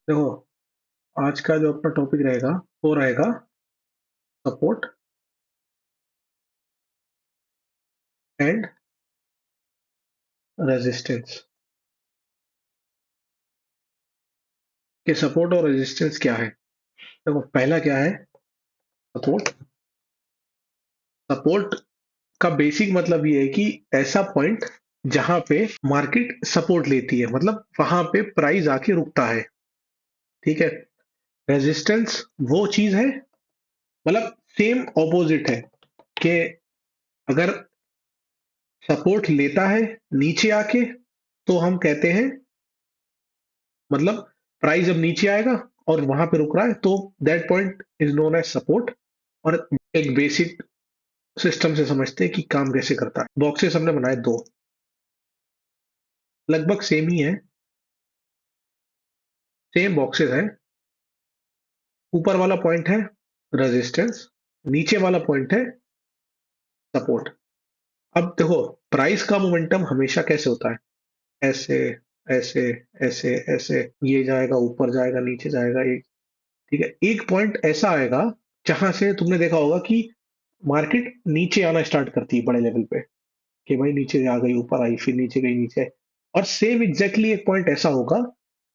देखो, आज का जो अपना टॉपिक रहेगा वो रहेगा सपोर्ट एंड रेजिस्टेंस। कि सपोर्ट और रेजिस्टेंस क्या है। देखो, पहला क्या है सपोर्ट। सपोर्ट का बेसिक मतलब ये है कि ऐसा पॉइंट जहां पे मार्केट सपोर्ट लेती है, मतलब वहां पे प्राइस आके रुकता है। ठीक है। रेजिस्टेंस वो चीज है, मतलब सेम ऑपोजिट है कि अगर सपोर्ट लेता है नीचे आके तो हम कहते हैं, मतलब प्राइस जब नीचे आएगा और वहां पे रुक रहा है तो that point is known as support. और एक बेसिक सिस्टम से समझते हैं कि काम कैसे करता है। बॉक्सेस हमने बनाए दो, लगभग सेम ही है, सेम बॉक्सेस हैं। ऊपर वाला पॉइंट है रेजिस्टेंस, नीचे वाला पॉइंट है सपोर्ट। अब देखो, प्राइस का मोमेंटम हमेशा कैसे होता है, ऐसे ऐसे ऐसे ऐसे, ये जाएगा ऊपर जाएगा नीचे जाएगा एक। ठीक है, एक पॉइंट ऐसा आएगा जहां से तुमने देखा होगा कि मार्केट नीचे आना स्टार्ट करती है बड़े लेवल पे, कि भाई नीचे आ गई ऊपर आई फिर नीचे गई नीचे। और सेम एग्जैक्टली एक पॉइंट ऐसा होगा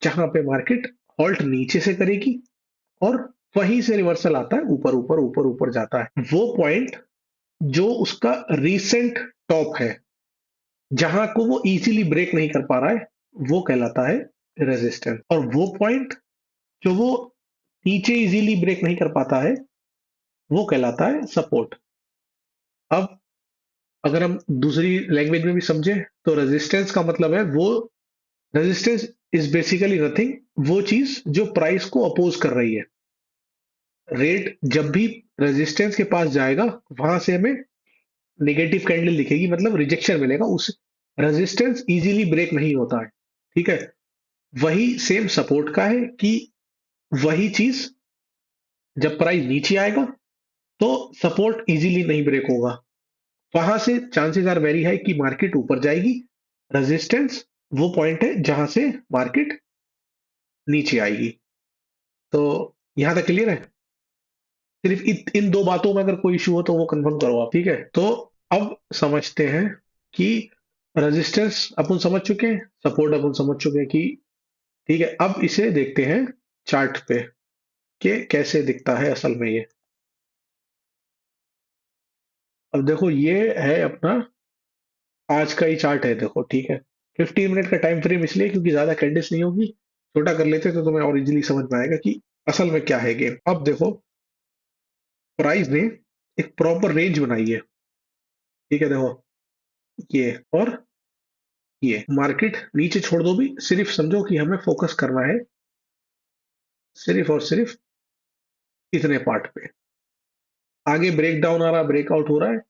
जहां पे मार्केट हॉल्ट नीचे से करेगी और वहीं से रिवर्सल आता है, ऊपर ऊपर ऊपर ऊपर जाता है। वो पॉइंट जो उसका रीसेंट टॉप है, जहां को वो इजीली ब्रेक नहीं कर पा रहा है, वो कहलाता है रेजिस्टेंस। और वो पॉइंट जो वो नीचे इजीली ब्रेक नहीं कर पाता है, वो कहलाता है सपोर्ट। अब अगर हम दूसरी लैंग्वेज में भी समझे तो रेजिस्टेंस का मतलब है वो, रेजिस्टेंस इज बेसिकली नथिंग, वो चीज जो प्राइस को अपोज कर रही है। रेट जब भी रेजिस्टेंस के पास जाएगा वहां से हमें नेगेटिव कैंडल दिखेगी, मतलब रिजेक्शन मिलेगा। उस रेजिस्टेंस इजीली ब्रेक नहीं होता है। ठीक है। वही सेम सपोर्ट का है कि वही चीज जब प्राइस नीचे आएगा तो सपोर्ट इजीली नहीं ब्रेक होगा, वहां से चांसेस आर वेरी हाई कि मार्केट ऊपर जाएगी। रेजिस्टेंस वो पॉइंट है जहां से मार्केट नीचे आएगी। तो यहां तक क्लियर है। सिर्फ इन दो बातों में अगर कोई इशू हो तो वो कंफर्म करो आप। ठीक है, तो अब समझते हैं कि रेजिस्टेंस अपन समझ चुके हैं, सपोर्ट अपन समझ चुके हैं कि ठीक है। अब इसे देखते हैं चार्ट पे कि कैसे दिखता है असल में ये। अब देखो, ये है अपना आज का ही चार्ट है, देखो ठीक है। 15 मिनट का टाइम फ्रेम इसलिए क्योंकि ज्यादा कैंडिल्स नहीं होगी, छोटा कर लेते तो तुम्हें और इजीली समझ में आएगा कि असल में क्या है गेम। अब देखो, प्राइस ने एक प्रॉपर रेंज बनाई है। ठीक है, देखो ये और ये मार्केट नीचे छोड़ दो भी, सिर्फ समझो कि हमें फोकस करना है सिर्फ और सिर्फ इतने पार्ट पे। आगे ब्रेक डाउन आ रहा है, ब्रेकआउट हो रहा है,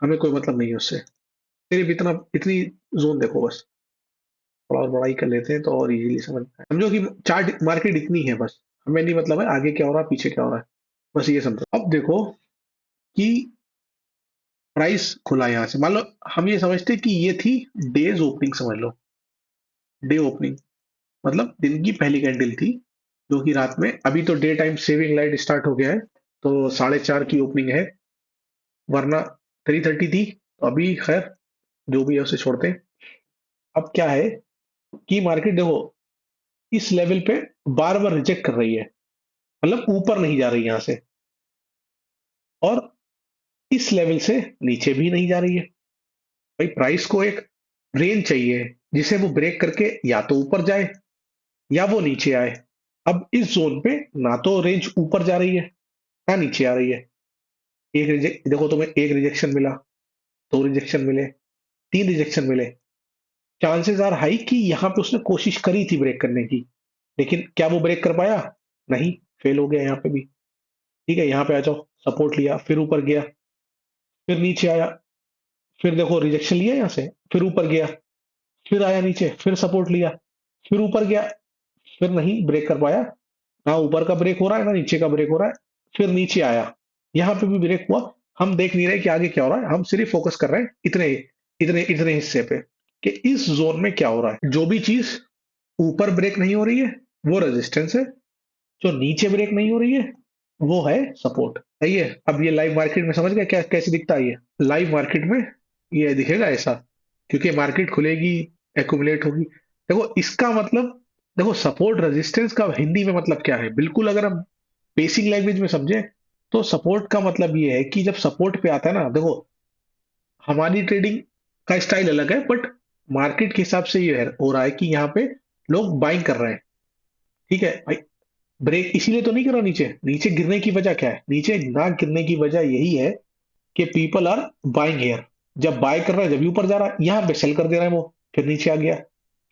हमें कोई मतलब नहीं है उससे। सिर्फ इतना, इतनी जोन देखो बस। थोड़ा और बड़ाई कर लेते हैं तो और इजीली समझ में आए। समझो कि चार्ट मार्केट इतनी है बस, हमें नहीं मतलब है आगे क्या हो रहा है पीछे क्या हो रहा है, बस ये समझो। अब देखो कि प्राइस खुला यहाँ से, मान लो हम ये समझते कि ये थी डेज ओपनिंग, समझ लो डे ओपनिंग, मतलब दिन की पहली कैंडल थी जो कि रात में, अभी तो day time saving light start हो गया है तो 4:30 की ओपनिंग है, वरना 3:30 थी। तो अभी खैर जो भी है उसे छोड़ते हैं। अब क्या है कि मार्केट देखो इस लेवल पे बार बार रिजेक्ट कर रही है, मतलब ऊपर नहीं जा रही यहां से, और इस लेवल से नीचे भी नहीं जा रही है। भाई प्राइस को एक रेंज चाहिए जिसे वो ब्रेक करके या तो ऊपर जाए या वो नीचे आए। अब इस जोन पे ना तो रेंज ऊपर जा रही है ना नीचे आ रही है। एक रिजेक्ट देखो, तुम्हें एक रिजेक्शन मिला, दो रिजेक्शन मिले, तीन रिजेक्शन मिले। चांसेस आर हाई कि यहाँ पे उसने कोशिश करी थी ब्रेक करने की, लेकिन क्या वो ब्रेक कर पाया? नहीं, फेल हो गया यहाँ पे भी। ठीक है, यहाँ पे आ जाओ, सपोर्ट लिया फिर ऊपर गया, फिर नीचे आया, फिर देखो रिजेक्शन लिया यहाँ से, फिर ऊपर गया, फिर आया नीचे, फिर सपोर्ट लिया, फिर ऊपर गया, फिर नहीं ब्रेक कर पाया। ना ऊपर का ब्रेक हो रहा है ना नीचे का ब्रेक हो रहा है। फिर नीचे आया, यहाँ पे भी ब्रेक हुआ। हम देख नहीं रहे कि आगे क्या हो रहा है, हम सिर्फ फोकस कर रहे हैं इतने इतने इतने हिस्से पे कि इस जोन में क्या हो रहा है। जो भी चीज ऊपर ब्रेक नहीं हो रही है वो रेजिस्टेंस है। जो नीचे ब्रेक नहीं हो रही है वो है सपोर्ट। सही है। अब ये लाइव मार्केट में समझ गया क्या कैसे दिखता है ये? लाइव मार्केट में ये दिखेगा ऐसा, क्योंकि मार्केट खुलेगी, एक्यूमुलेट होगी। देखो इसका मतलब, देखो सपोर्ट रेजिस्टेंस का हिंदी में मतलब क्या है, बिल्कुल अगर हम बेसिक लैंग्वेज में समझे तो सपोर्ट का मतलब ये है कि जब सपोर्ट पे आता है ना, देखो हमारी ट्रेडिंग का स्टाइल अलग है, बट मार्केट के हिसाब से ये हो रहा है कि यहाँ पे लोग बाइंग कर रहे हैं। ठीक है भाई, ब्रेक इसीलिए तो नहीं कर रहा नीचे। नीचे गिरने की वजह क्या है? नीचे ना गिरने की वजह यही है कि पीपल आर बाइंग हेयर। जब बाय कर रहा है, जब ऊपर जा रहा है, यहाँ पे सेल कर दे रहा है वो, फिर नीचे आ गया,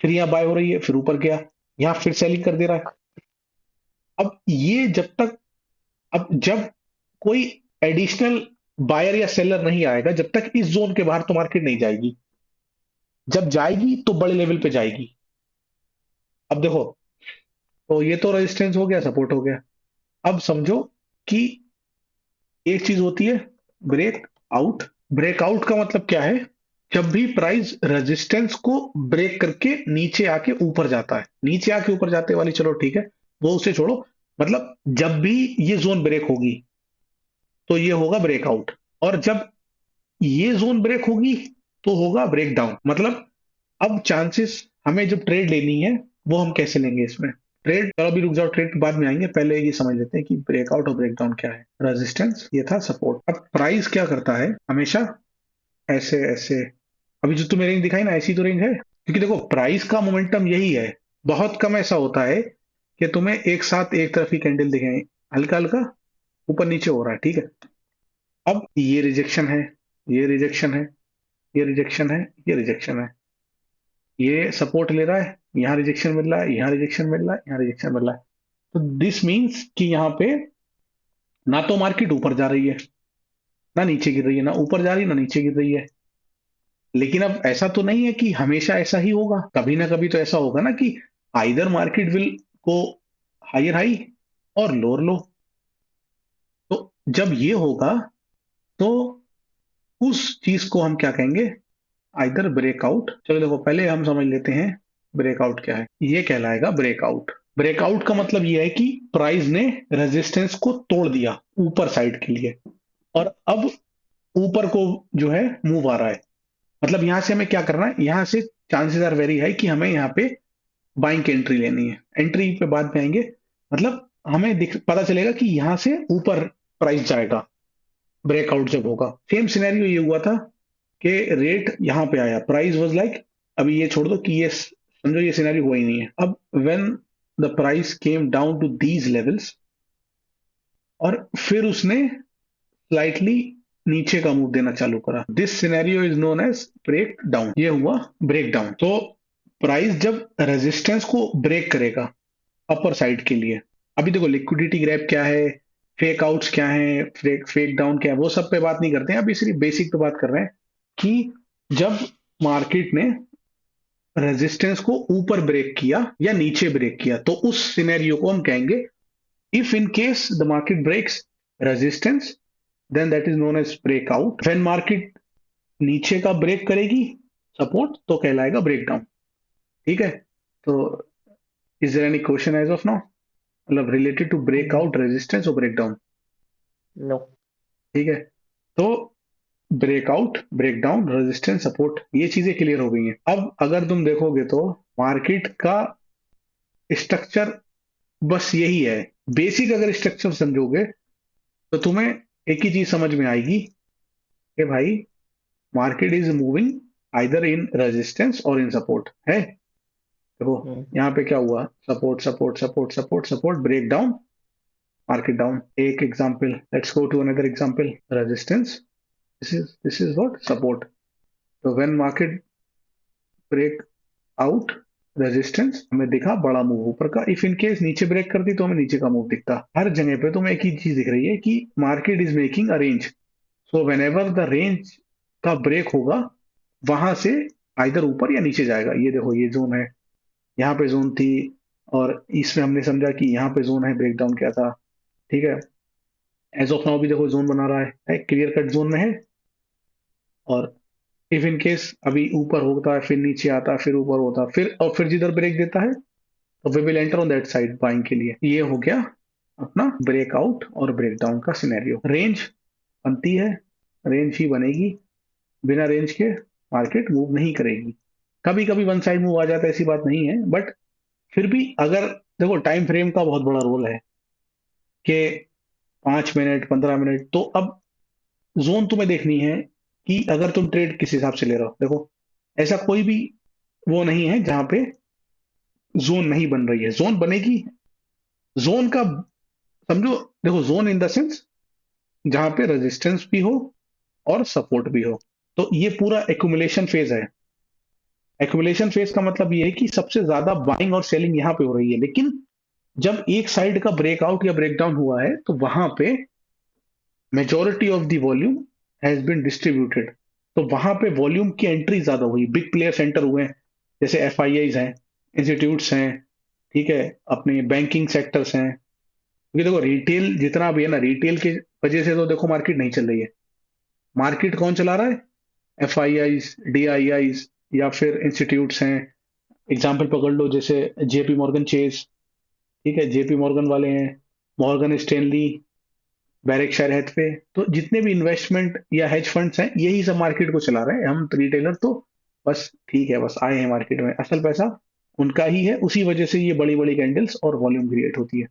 फिर यहाँ बाय हो रही है, फिर ऊपर गया, यहाँ फिर सेलिंग कर दे रहा है। अब ये जब तक, अब जब कोई एडिशनल बायर या सेलर नहीं आएगा, जब तक इस जोन के बाहर तो मार्केट नहीं जाएगी। जब जाएगी तो बड़े लेवल पे जाएगी। अब देखो, तो ये तो रेजिस्टेंस हो गया, सपोर्ट हो गया। अब समझो कि एक चीज होती है ब्रेक आउट। ब्रेकआउट का मतलब क्या है? जब भी प्राइस रेजिस्टेंस को ब्रेक करके नीचे आके ऊपर जाता है, नीचे आके ऊपर जाते वाली, चलो ठीक है, वो उसे छोड़ो। मतलब जब भी ये जोन ब्रेक होगी तो ये होगा ब्रेकआउट, और जब ये जोन ब्रेक होगी तो होगा ब्रेक डाउन। मतलब अब चांसेस, हमें जब ट्रेड लेनी है वो हम कैसे लेंगे इसमें? ट्रेड, चलो अभी रुक जाओ, ट्रेड के बाद में आएंगे, पहले ये समझ लेते हैं कि ब्रेकआउट और ब्रेकडाउन क्या है। रेजिस्टेंस ये था, सपोर्ट। अब प्राइस क्या करता है हमेशा? ऐसे ऐसे, अभी जो तुम्हें रेंज दिखाई ना, ऐसी तो रेंज है, क्योंकि देखो प्राइस का मोमेंटम यही है। बहुत कम ऐसा होता है कि तुम्हें एक साथ एक तरफ ही कैंडल दिखाएं, हल्का हल्का ऊपर नीचे हो रहा है, ठीक है। अब ये रिजेक्शन है, ये रिजेक्शन है, ये रिजेक्शन है, ये रिजेक्शन है, ये सपोर्ट ले रहा है, यहाँ रिजेक्शन मिल रहा है, यहाँ रिजेक्शन मिल रहा है, यहाँ रिजेक्शन मिल रहा है। तो दिस मीन्स कि यहाँ पे ना तो मार्केट ऊपर जा रही है, ना नीचे गिर रही है, ना ऊपर जा रही है ना नीचे गिर रही है। लेकिन अब ऐसा तो नहीं है कि हमेशा ऐसा ही होगा, कभी ना कभी तो ऐसा होगा ना कि आइदर मार्केट विल को हायर हाई और लोअर लो। तो जब ये होगा तो उस चीज को हम क्या कहेंगे? Either breakout. चलो देखो पहले हम समझ लेते हैं ब्रेकआउट क्या है। ये कहलाएगा ब्रेकआउट। ब्रेकआउट का मतलब ये है कि प्राइस ने रेजिस्टेंस को तोड़ दिया ऊपर साइड के लिए, और अब ऊपर को जो है मूव आ रहा है। मतलब यहां से हमें क्या करना है, यहां से चांसेस आर वेरी हाई कि हमें यहाँ पे बाइंग की एंट्री लेनी है। एंट्री पे बाद में आएंगे। मतलब हमें पता चलेगा कि यहां से ऊपर प्राइस जाएगा ब्रेकआउट जब होगा। सेम सिनेरियो ये हुआ था कि रेट यहाँ पे आया, प्राइस वाज लाइक, अभी ये छोड़ दो कि ये समझो ये सिनेरियो हुआ ही नहीं है। अब when the price came down to these levels, और फिर उसने स्लाइटली नीचे का मूव देना चालू करा, this scenario is known as break down. ये हुआ ब्रेक डाउन। तो प्राइस जब रेजिस्टेंस को ब्रेक करेगा अपर साइड के लिए, अभी देखो लिक्विडिटी ग्रैब क्या है, फेक आउट्स क्या है, फेक फेक डाउन क्या है, वो सब पे बात नहीं करते हैं, अभी सिर्फ बेसिक पे बात कर रहे हैं कि जब मार्केट ने रेजिस्टेंस को ऊपर ब्रेक किया या नीचे ब्रेक किया, तो उस सिनेरियो को हम कहेंगे, if in case the market breaks resistance, then that is known as breakout. When market नीचे का ब्रेक करेगी सपोर्ट, तो कहलाएगा ब्रेकडाउन। ठीक है। तो is there any question as of now, मतलब रिलेटेड टू ब्रेकआउट, रेजिस्टेंस और ब्रेकडाउन? नो। ठीक है। तो ब्रेकआउट, ब्रेकडाउन, रेजिस्टेंस, सपोर्ट, ये चीजें क्लियर हो गई हैं। अब अगर तुम देखोगे तो मार्केट का स्ट्रक्चर बस यही है। बेसिक अगर स्ट्रक्चर समझोगे तो तुम्हें एक ही चीज समझ में आएगी कि भाई market is moving either in resistance और इन सपोर्ट है। देखो यहाँ पे क्या हुआ, support support support support support, break down, market down. एक example, let's go to another example, resistance, this is what, support. तो when market break out resistance, हमें दिखा बड़ा मूव ऊपर का। इफ इन केस नीचे ब्रेक करती तो हमें नीचे का मूव दिखता। हर जगह पे तुम्हें एक ही चीज दिख रही है कि market is making a range. So when ever the range का ब्रेक होगा, वहां से आइदर ऊपर या नीचे जाएगा। ये देखो ये जोन है, यहाँ पे जोन थी, और इसमें हमने समझा कि यहाँ पे जोन है, ब्रेकडाउन क्या था। ठीक है। एज ऑफ नाउ भी देखो जोन बना रहा है क्लियर कट जोन में है। और इफ इन केस अभी ऊपर होता है, फिर नीचे आता है, फिर ऊपर होता है, फिर और फिर जिधर ब्रेक देता है तो we will enter on that side buying के लिए। ये हो गया अपना ब्रेकआउट और ब्रेकडाउन का सिनेरियो। रेंज बनती है, रेंज ही बनेगी, बिना रेंज के मार्केट मूव नहीं करेगी। कभी कभी वन साइड मूव आ जाता है, ऐसी बात नहीं है, बट फिर भी अगर देखो टाइम फ्रेम का बहुत बड़ा रोल है कि 5 मिनट 15 मिनट, तो अब जोन तुम्हें देखनी है कि अगर तुम ट्रेड किस हिसाब से ले रहे हो। देखो ऐसा कोई भी वो नहीं है जहां पे जोन नहीं बन रही है, जोन बनेगी। जोन का समझो, देखो जोन इन द सेंस जहां पे रेजिस्टेंस भी हो और सपोर्ट भी हो। तो ये पूरा एक्यूमुलेशन फेज है। एक्यूमुलेशन फेज का मतलब ये है कि सबसे ज्यादा बाइंग और सेलिंग यहाँ पे हो रही है, लेकिन जब एक साइड का ब्रेकआउट या ब्रेकडाउन हुआ है तो वहां पे majority of the volume has been distributed. तो वहां पे वॉल्यूम की एंट्री ज्यादा हुई, बिग प्लेयर्स एंटर हुए हैं, जैसे एफ आई आईज हैं, इंस्टीट्यूट्स हैं, ठीक है, अपने बैंकिंग सेक्टर्स हैं। क्योंकि देखो रिटेल जितना भी है ना, रिटेल की वजह से तो देखो मार्केट नहीं चल रही है। मार्केट कौन चला रहा है? F I eyes, D I eyes, या फिर इंस्टीट्यूट्स हैं। एग्जाम्पल पकड़ लो जैसे जेपी मॉर्गन चेस, ठीक है, जेपी मॉर्गन वाले हैं, मॉर्गन स्टेनली, बैरिकशायर हैथवे। तो जितने भी इन्वेस्टमेंट या हेज फंड्स हैं यही सब मार्केट को चला रहे हैं। हम रिटेलर तो बस ठीक है, बस आए हैं मार्केट में, असल पैसा उनका ही है। उसी वजह से ये बड़ी बड़ी कैंडल्स और वॉल्यूम क्रिएट होती है।